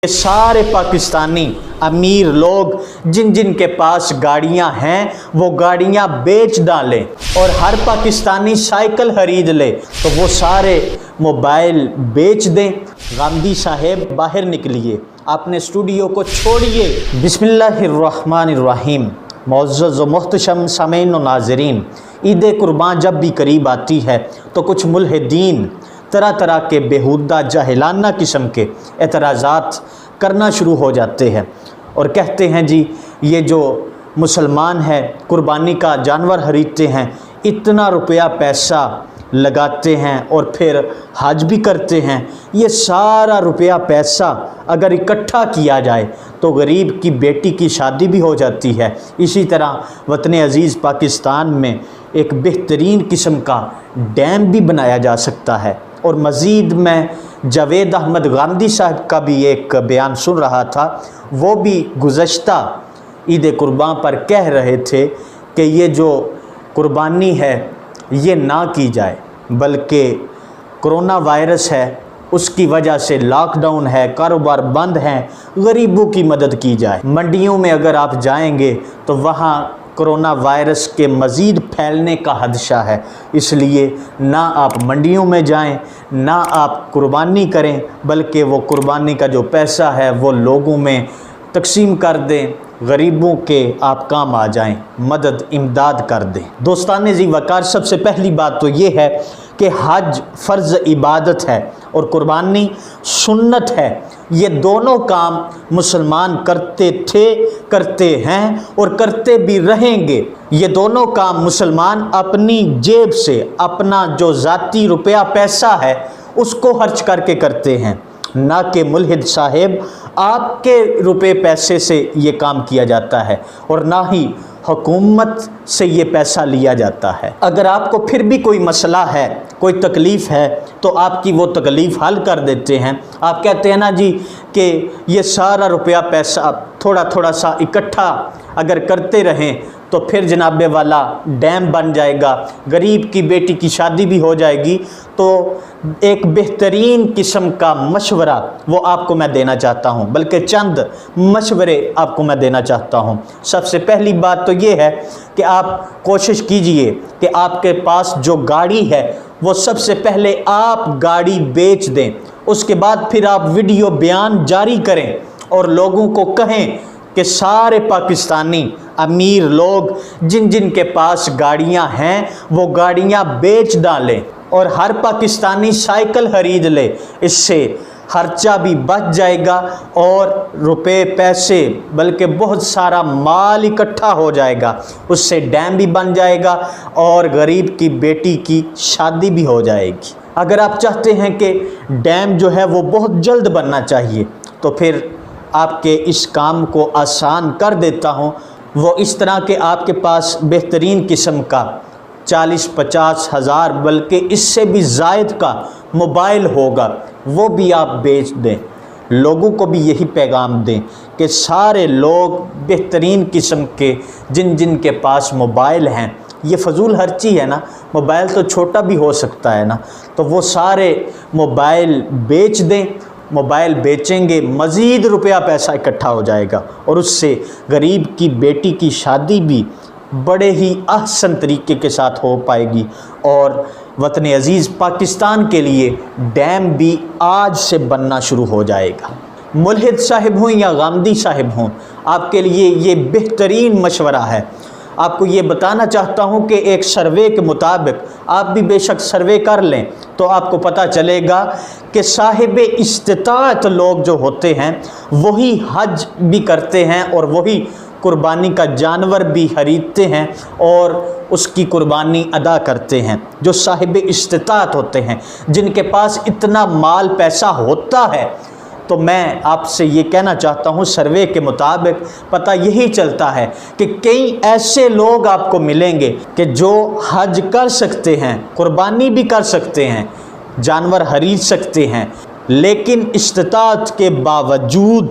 ये सारे पाकिस्तानी अमीर लोग जिन जिन के पास गाड़ियां हैं वो गाड़ियां बेच डालें और हर पाकिस्तानी साइकिल खरीद ले तो वो सारे मोबाइल बेच दें। गांधी साहेब बाहर निकलिए, आपने स्टूडियो को छोड़िए। बिस्मिल्लाहिर्रहमानिर्रहीम। मुअज़्ज़ज़ व मुहतशम सामीन व नाज़रीन, ईद कुर्बान जब भी करीब आती है तो कुछ मुल्हिदीन तरह तरह के बेहुदा जाहिलाना किस्म के एतराज़ात करना शुरू हो जाते हैं और कहते हैं जी ये जो मुसलमान है कुर्बानी का जानवर खरीदते हैं, इतना रुपया पैसा लगाते हैं और फिर हज भी करते हैं। ये सारा रुपया पैसा अगर इकट्ठा किया जाए तो गरीब की बेटी की शादी भी हो जाती है। इसी तरह वतन अज़ीज़ पाकिस्तान में एक बेहतरीन किस्म का डैम भी बनाया जा सकता है। और मज़ीद मैं जावेद अहमद गांधी साहब का भी एक बयान सुन रहा था, वो भी गुज़श्ता ईद कुर्बान पर कह रहे थे कि ये जो कुर्बानी है ये ना की जाए, बल्कि कोरोना वायरस है उसकी वजह से लॉकडाउन है, कारोबार बंद हैं, गरीबों की मदद की जाए। मंडियों में अगर आप जाएंगे तो वहाँ कोरोना वायरस के मज़ीद फैलने का खदशा है, इसलिए ना आप मंडियों में जाएं, ना आप कुर्बानी करें, बल्कि वो कुर्बानी का जो पैसा है वो लोगों में तकसीम कर दें, गरीबों के आप काम आ जाएं, मदद इमदाद कर दें। दोस्तान ज़ी वक़ार, सबसे पहली बात तो ये है कि हज फ़र्ज़ इबादत है और कुर्बानी सुन्नत है। ये दोनों काम मुसलमान करते थे, करते हैं और करते भी रहेंगे। ये दोनों काम मुसलमान अपनी जेब से अपना जो ज़ाती रुपया पैसा है उसको खर्च करके करते हैं, ना कि मुल्हिद साहेब आपके रुपए पैसे से ये काम किया जाता है और ना ही हुकूमत से ये पैसा लिया जाता है। अगर आपको फिर भी कोई मसला है, कोई तकलीफ़ है तो आपकी वो तकलीफ़ हल कर देते हैं। आप कहते हैं ना जी कि ये सारा रुपया पैसा थोड़ा थोड़ा सा इकट्ठा अगर करते रहें तो फिर जनाबे वाला डैम बन जाएगा, गरीब की बेटी की शादी भी हो जाएगी। तो एक बेहतरीन किस्म का मशवरा वो आपको मैं देना चाहता हूँ, बल्कि चंद मशवरे आपको मैं देना चाहता हूँ। सबसे पहली बात तो ये है कि आप कोशिश कीजिए कि आपके पास जो गाड़ी है वो सबसे पहले आप गाड़ी बेच दें, उसके बाद फिर आप वीडियो बयान जारी करें और लोगों को कहें कि सारे पाकिस्तानी अमीर लोग जिन जिन के पास गाड़ियां हैं वो गाड़ियां बेच डालें और हर पाकिस्तानी साइकिल खरीद ले। इससे खर्चा भी बच जाएगा और रुपए पैसे बल्कि बहुत सारा माल इकट्ठा हो जाएगा, उससे डैम भी बन जाएगा और गरीब की बेटी की शादी भी हो जाएगी। अगर आप चाहते हैं कि डैम जो है वो बहुत जल्द बनना चाहिए तो फिर आपके इस काम को आसान कर देता हूँ। वो इस तरह के आपके पास बेहतरीन किस्म का 40-50 हज़ार बल्कि इससे भी ज़ायद का मोबाइल होगा, वो भी आप बेच दें। लोगों को भी यही पैगाम दें कि सारे लोग बेहतरीन किस्म के जिन जिन के पास मोबाइल हैं, ये फ़जूल खर्ची है ना, मोबाइल तो छोटा भी हो सकता है ना, तो वो सारे मोबाइल बेच दें। मोबाइल बेचेंगे, मज़ीद रुपया पैसा इकट्ठा हो जाएगा और उससे गरीब की बेटी की शादी भी बड़े ही अहसन तरीके के साथ हो पाएगी और वतन अज़ीज़ पाकिस्तान के लिए डैम भी आज से बनना शुरू हो जाएगा। मुल्हिद साहिब हों या गांधी साहिब हों, आपके लिए ये बेहतरीन मशवरा है। आपको ये बताना चाहता हूँ कि एक सर्वे के मुताबिक, आप भी बेशक सर्वे कर लें तो आपको पता चलेगा कि साहिब इस्तिताअत लोग जो होते हैं वही हज भी करते हैं और वही कुर्बानी का जानवर भी खरीदते हैं और उसकी कुर्बानी अदा करते हैं। जो साहिब इस्तिताअत होते हैं, जिनके पास इतना माल पैसा होता है, तो मैं आपसे ये कहना चाहता हूँ सर्वे के मुताबिक पता यही चलता है कि कई ऐसे लोग आपको मिलेंगे कि जो हज कर सकते हैं, कुर्बानी भी कर सकते हैं, जानवर खरीद सकते हैं, लेकिन इस्तिताअत के बावजूद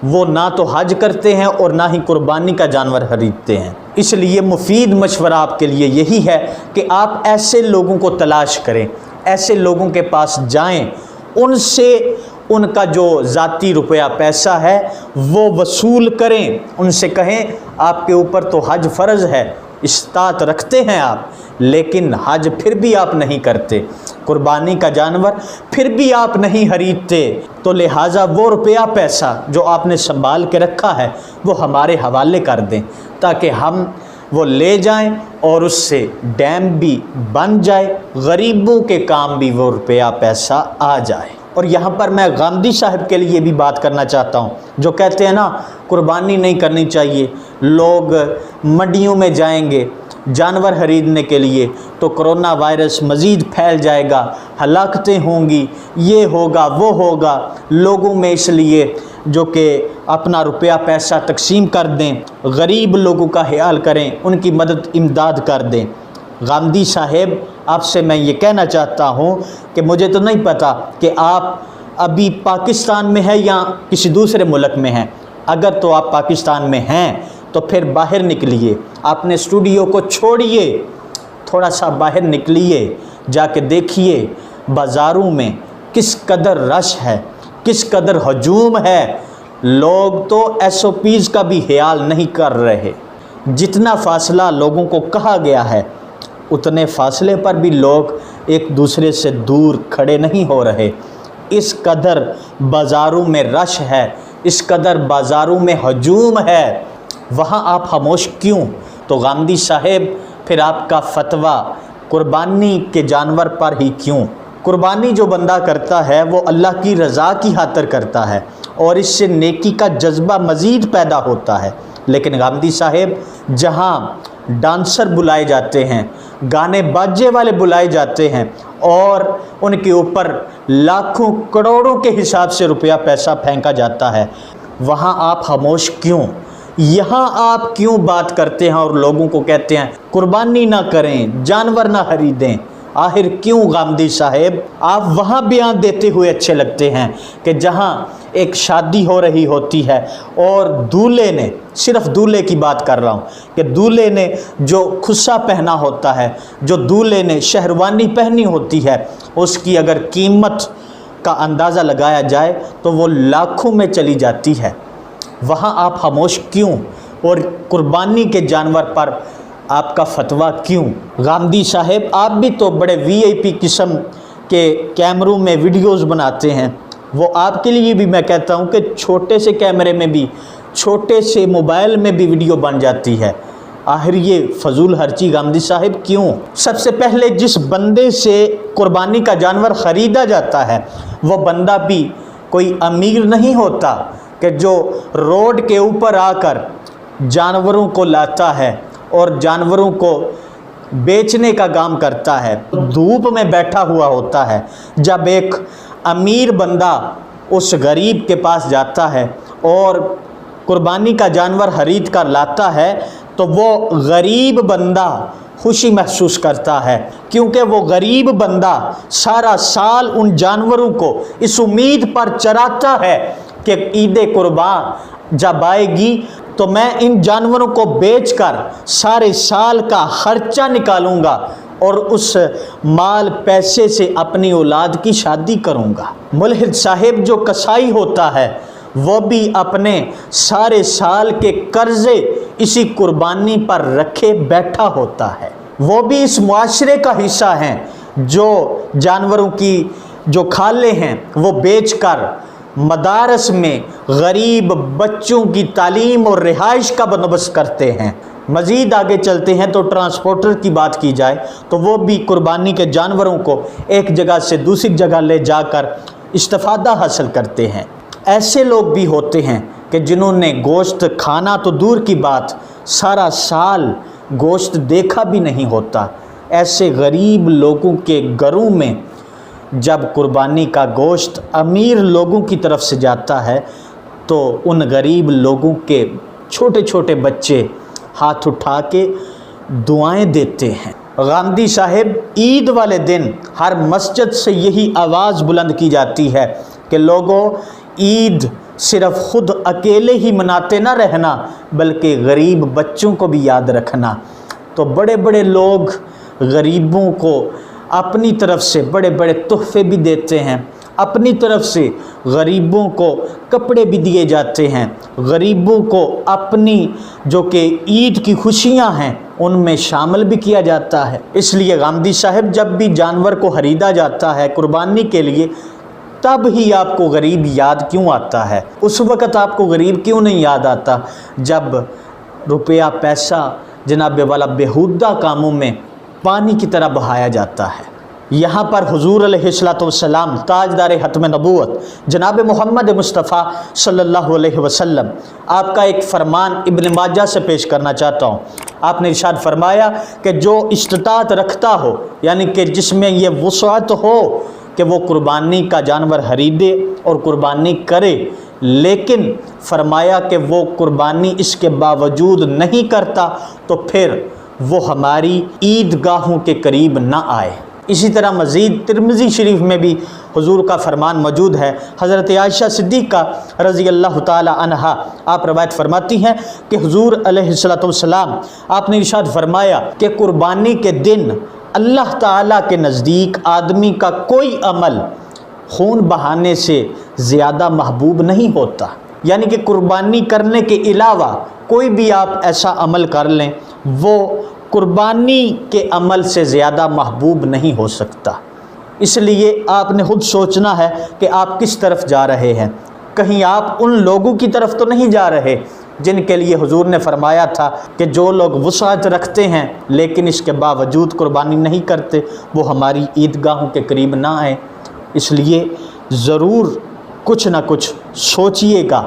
वो ना तो हज करते हैं और ना ही कुर्बानी का जानवर खरीदते हैं। इसलिए मुफीद मशवरा आपके लिए यही है कि आप ऐसे लोगों को तलाश करें, ऐसे लोगों के पास जाएं, उनसे उनका जो ज़ाती रुपया पैसा है वो वसूल करें, उनसे कहें आपके ऊपर तो हज फ़र्ज़ है, इस्तात रखते हैं आप, लेकिन हज फिर भी आप नहीं करते, कुर्बानी का जानवर फिर भी आप नहीं खरीदते, तो लिहाजा वो रुपया पैसा जो आपने संभाल के रखा है वो हमारे हवाले कर दें, ताकि हम वो ले जाएं और उससे डैम भी बन जाए, गरीबों के काम भी वो रुपया पैसा आ जाए। और यहाँ पर मैं गांधी साहब के लिए भी बात करना चाहता हूँ, जो कहते हैं ना कुर्बानी नहीं करनी चाहिए, लोग मंडियों में जाएंगे जानवर खरीदने के लिए तो कोरोना वायरस मज़ीद फैल जाएगा, हलाकतें होंगी, ये होगा वो होगा, लोगों में इसलिए जो कि अपना रुपया पैसा तकसीम कर दें, गरीब लोगों का ख्याल करें, उनकी मदद इमदाद कर दें। गांधी साहब आपसे मैं ये कहना चाहता हूँ कि मुझे तो नहीं पता कि आप अभी पाकिस्तान में है या किसी दूसरे मुल्क में हैं, अगर तो आप पाकिस्तान में हैं तो फिर बाहर निकलिए, अपने स्टूडियो को छोड़िए, थोड़ा सा बाहर निकलिए, जाके देखिए बाज़ारों में किस कदर रश है, किस कदर हजूम है, लोग तो SOPs का भी ख्याल नहीं कर रहे। जितना फासला लोगों को कहा गया है उतने फासले पर भी लोग एक दूसरे से दूर खड़े नहीं हो रहे। इस कदर बाज़ारों में रश है, इस कदर बाज़ारों में हजूम है, वहाँ आप खामोश क्यों? तो गांधी साहब फिर आपका फतवा कुर्बानी के जानवर पर ही क्यों? कुर्बानी जो बंदा करता है वो अल्लाह की रज़ा की खातिर करता है और इससे नेकी का जज्बा मज़ीद पैदा होता है। लेकिन गांधी साहब जहाँ डांसर बुलाए जाते हैं, गाने बाजे वाले बुलाए जाते हैं और उनके ऊपर लाखों करोड़ों के हिसाब से रुपया पैसा फेंका जाता है, वहाँ आप खामोश क्यों? यहाँ आप क्यों बात करते हैं और लोगों को कहते हैं कुर्बानी ना करें, जानवर ना खरीदें? आखिर क्यों गांधी साहब आप वहाँ बयान देते हुए अच्छे लगते हैं कि जहाँ एक शादी हो रही होती है और दूल्हे ने, सिर्फ दूल्हे की बात कर रहा हूँ, कि दूल्हे ने जो खुस्सा पहना होता है, जो दूल्हे ने शेरवानी पहनी होती है, उसकी अगर कीमत का अंदाज़ा लगाया जाए तो वो लाखों में चली जाती है, वहाँ आप खामोश क्यों? और कुर्बानी के जानवर पर आपका फतवा क्यों? गांधी साहब आप भी तो बड़े VIP किस्म के कैमरों में वीडियोस बनाते हैं, वो आपके लिए भी मैं कहता हूँ कि छोटे से कैमरे में भी, छोटे से मोबाइल में भी वीडियो बन जाती है। आखिर ये फजूल खर्ची गांधी साहब क्यों? सबसे पहले जिस बंदे से कुर्बानी का जानवर ख़रीदा जाता है वो बंदा भी कोई अमीर नहीं होता कि जो रोड के ऊपर आकर जानवरों को लाता है और जानवरों को बेचने का काम करता है, धूप में बैठा हुआ होता है। जब एक अमीर बंदा उस गरीब के पास जाता है और कुर्बानी का जानवर खरीद कर लाता है तो वो गरीब बंदा खुशी महसूस करता है, क्योंकि वो गरीब बंदा सारा साल उन जानवरों को इस उम्मीद पर चराता है कि ईद कुर्बान जब आएगी तो मैं इन जानवरों को बेचकर सारे साल का खर्चा निकालूंगा और उस माल पैसे से अपनी औलाद की शादी करूंगा। मुल्हिद साहब जो कसाई होता है वो भी अपने सारे साल के कर्जे इसी कुर्बानी पर रखे बैठा होता है, वो भी इस मुआशरे का हिस्सा हैं जो जानवरों की जो खाले हैं वो बेचकर मदारस में गरीब बच्चों की तालीम और रिहाइश का बंदोबस्त करते हैं। मज़ीद आगे चलते हैं तो ट्रांसपोर्टर की बात की जाए तो वो भी कुर्बानी के जानवरों को एक जगह से दूसरी जगह ले जाकर इस्तिफ़ादा हासिल करते हैं। ऐसे लोग भी होते हैं कि जिन्होंने गोश्त खाना तो दूर की बात, सारा साल गोश्त देखा भी नहीं होता। ऐसे गरीब लोगों के घरों में जब कुर्बानी का गोश्त अमीर लोगों की तरफ से जाता है तो उन गरीब लोगों के छोटे छोटे बच्चे हाथ उठा के दुआएं देते हैं। गांधी साहब ईद वाले दिन हर मस्जिद से यही आवाज़ बुलंद की जाती है कि लोगों ईद सिर्फ खुद अकेले ही मनाते ना रहना बल्कि गरीब बच्चों को भी याद रखना। तो बड़े बड़े लोग गरीबों को अपनी तरफ से बड़े बड़े तोहफे भी देते हैं اپنی طرف سے غریبوں کو کپڑے بھی دیے جاتے ہیں، غریبوں کو اپنی جو کہ عید کی خوشیاں ہیں ان میں شامل بھی کیا جاتا ہے۔ اس لیے غامدی صاحب جب بھی جانور کو خریدا جاتا ہے قربانی کے لیے، تب ہی آپ کو غریب یاد کیوں آتا ہے؟ اس وقت آپ کو غریب کیوں نہیں یاد آتا جب روپیہ پیسہ جناب والا بیہودہ کاموں میں پانی کی طرح بہایا جاتا ہے؟ یہاں پر حضور علیہ السلام تاجدار ختم نبوت جناب محمد مصطفیٰ صلی اللہ علیہ وسلم، آپ کا ایک فرمان ابن ماجہ سے پیش کرنا چاہتا ہوں۔ آپ نے ارشاد فرمایا کہ جو استطاعت رکھتا ہو، یعنی کہ جس میں یہ وسعت ہو کہ وہ قربانی کا جانور خریدے اور قربانی کرے، لیکن فرمایا کہ وہ قربانی اس کے باوجود نہیں کرتا تو پھر وہ ہماری عیدگاہوں کے قریب نہ آئے۔ اسی طرح مزید ترمذی شریف میں بھی حضور کا فرمان موجود ہے۔ حضرت عائشہ صدیقہ رضی اللہ تعالی عنہا آپ روایت فرماتی ہیں کہ حضور علیہ السلام آپ نے ارشاد فرمایا کہ قربانی کے دن اللہ تعالیٰ کے نزدیک آدمی کا کوئی عمل خون بہانے سے زیادہ محبوب نہیں ہوتا، یعنی کہ قربانی کرنے کے علاوہ کوئی بھی آپ ایسا عمل کر لیں وہ قربانی کے عمل سے زیادہ محبوب نہیں ہو سکتا۔ اس لیے آپ نے خود سوچنا ہے کہ آپ کس طرف جا رہے ہیں۔ کہیں آپ ان لوگوں کی طرف تو نہیں جا رہے جن کے لیے حضور نے فرمایا تھا کہ جو لوگ وسعت رکھتے ہیں لیکن اس کے باوجود قربانی نہیں کرتے وہ ہماری عیدگاہوں کے قریب نہ آئیں۔ اس لیے ضرور کچھ نہ کچھ سوچئے گا